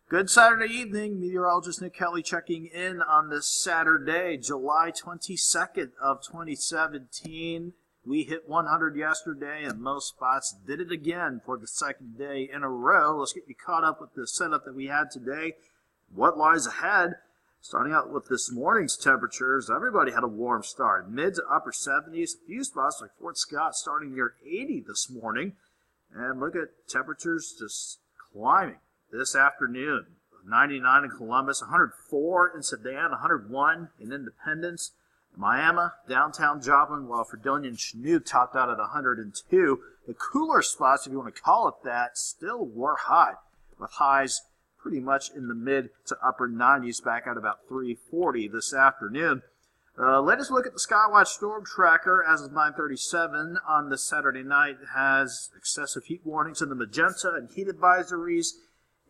Good Saturday evening. Meteorologist Nick Kelly checking in on this Saturday, July 22nd of 2017. We hit 100 yesterday, and most spots did it again for the second day in a row. Let's get you caught up with the setup that we had today. What lies ahead? Starting out with this morning's temperatures, everybody had a warm start. Mid to upper 70s. A few spots like Fort Scott starting near 80 this morning. And look at temperatures just climbing. This afternoon, 99 in Columbus, 104 in Sedan, 101 in Independence, Miami, downtown Joplin, while Fredonia and Chanute topped out at 102. The cooler spots, if you want to call it that, still were high, with highs pretty much in the mid to upper 90s, back at about 340 this afternoon. Latest look at the Skywatch Storm Tracker as of 9:37 on this Saturday night has excessive heat warnings in the magenta and heat advisories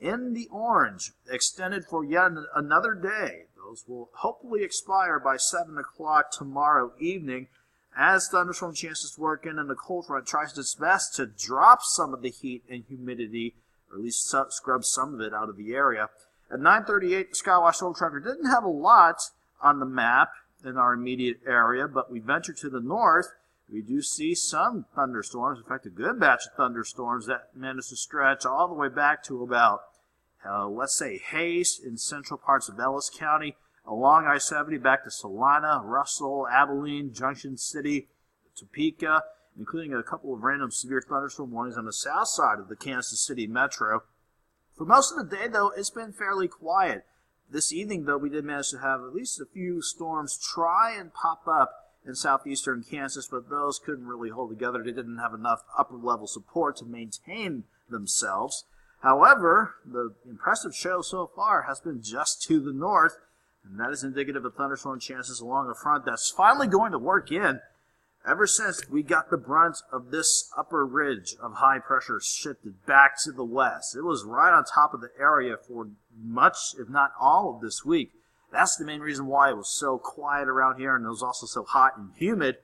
in the orange, extended for yet another day. Those will hopefully expire by 7 o'clock tomorrow evening as thunderstorm chances work in and the cold front tries its best to drop some of the heat and humidity, or at least scrub some of it out of the area. At 9:38, the Skywatch Storm Tracker didn't have a lot on the map in our immediate area, but we venture to the north. We do see some thunderstorms, in fact, a good batch of thunderstorms that managed to stretch all the way back to about, let's say, Hayes in central parts of Ellis County, along I-70 back to Salina, Russell, Abilene, Junction City, Topeka, including a couple of random severe thunderstorm warnings on the south side of the Kansas City metro. For most of the day, though, it's been fairly quiet. This evening, though, we did manage to have at least a few storms try and pop up in southeastern Kansas, but those couldn't really hold together. They didn't have enough upper-level support to maintain themselves. However, the impressive show so far has been just to the north, and that is indicative of thunderstorm chances along a front that's finally going to work in. Ever since we got the brunt of this upper ridge of high pressure shifted back to the west, it was right on top of the area for much, if not all, of this week. That's the main reason why it was so quiet around here and it was also so hot and humid.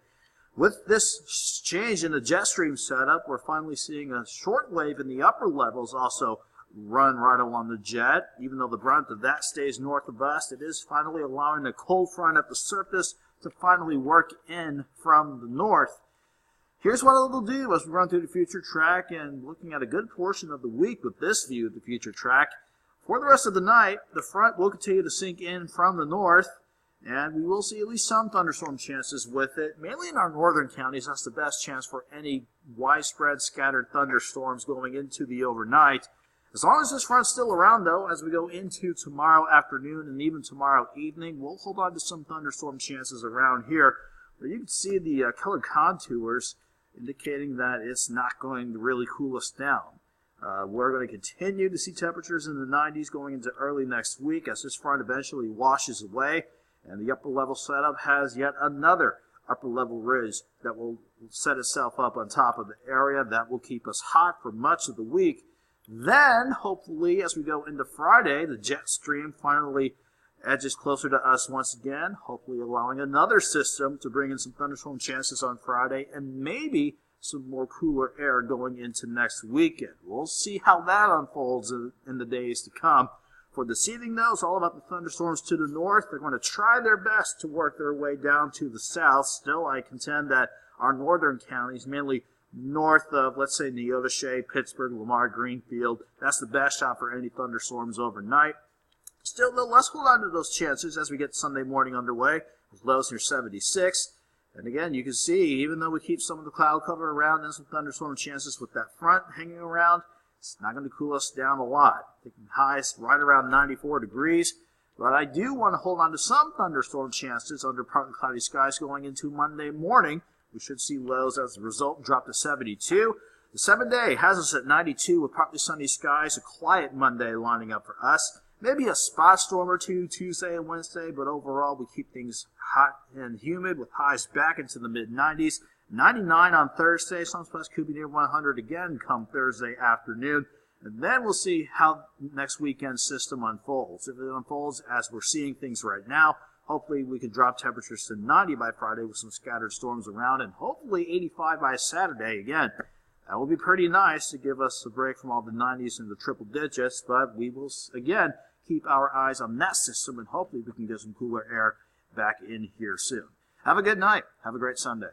With this change in the jet stream setup, we're finally seeing a short wave in the upper levels also run right along the jet. Even though the brunt of that stays north of us, it is finally allowing the cold front at the surface to finally work in from the north. Here's what it'll do as we run through the future track and looking at a good portion of the week with this view of the future track. For the rest of the night, the front will continue to sink in from the north, and we will see at least some thunderstorm chances with it, mainly in our northern counties. That's the best chance for any widespread scattered thunderstorms going into the overnight. As long as this front's still around, though, as we go into tomorrow afternoon and even tomorrow evening, we'll hold on to some thunderstorm chances around here. But you can see the colored contours indicating that it's not going to really cool us down. We're going to continue to see temperatures in the 90s going into early next week as this front eventually washes away. And the upper level setup has yet another upper level ridge that will set itself up on top of the area. That will keep us hot for much of the week. Then, hopefully, as we go into Friday, the jet stream finally edges closer to us once again, hopefully allowing another system to bring in some thunderstorm chances on Friday and maybe some more cooler air going into next weekend. We'll see how that unfolds in the days to come. For this evening, though, it's all about the thunderstorms to the north. They're going to try their best to work their way down to the south. Still, I contend that our northern counties, mainly north of, let's say, Neodesha, Pittsburgh, Lamar, Greenfield, that's the best shot for any thunderstorms overnight. Still, though, let's hold on to those chances as we get Sunday morning underway with lows near 76. And again, you can see, even though we keep some of the cloud cover around and some thunderstorm chances with that front hanging around, it's not going to cool us down a lot. Thinking highs right around 94 degrees. But I do want to hold on to some thunderstorm chances under partly cloudy skies going into Monday morning. We should see lows as a result drop to 72. The 7-day has us at 92 with partly sunny skies. A quiet Monday lining up for us. Maybe a spot storm or two Tuesday and Wednesday, but overall we keep things hot and humid with highs back into the mid-90s. 99 on Thursday. Some spots could be near 100 again come Thursday afternoon. And then we'll see how next weekend's system unfolds. If it unfolds as we're seeing things right now, hopefully we can drop temperatures to 90 by Friday with some scattered storms around, and hopefully 85 by Saturday. Again, That will be pretty nice to give us a break from all the 90s and the triple digits, but we will, again, keep our eyes on that system, and hopefully we can get some cooler air back in here soon. Have a good night. Have a great Sunday.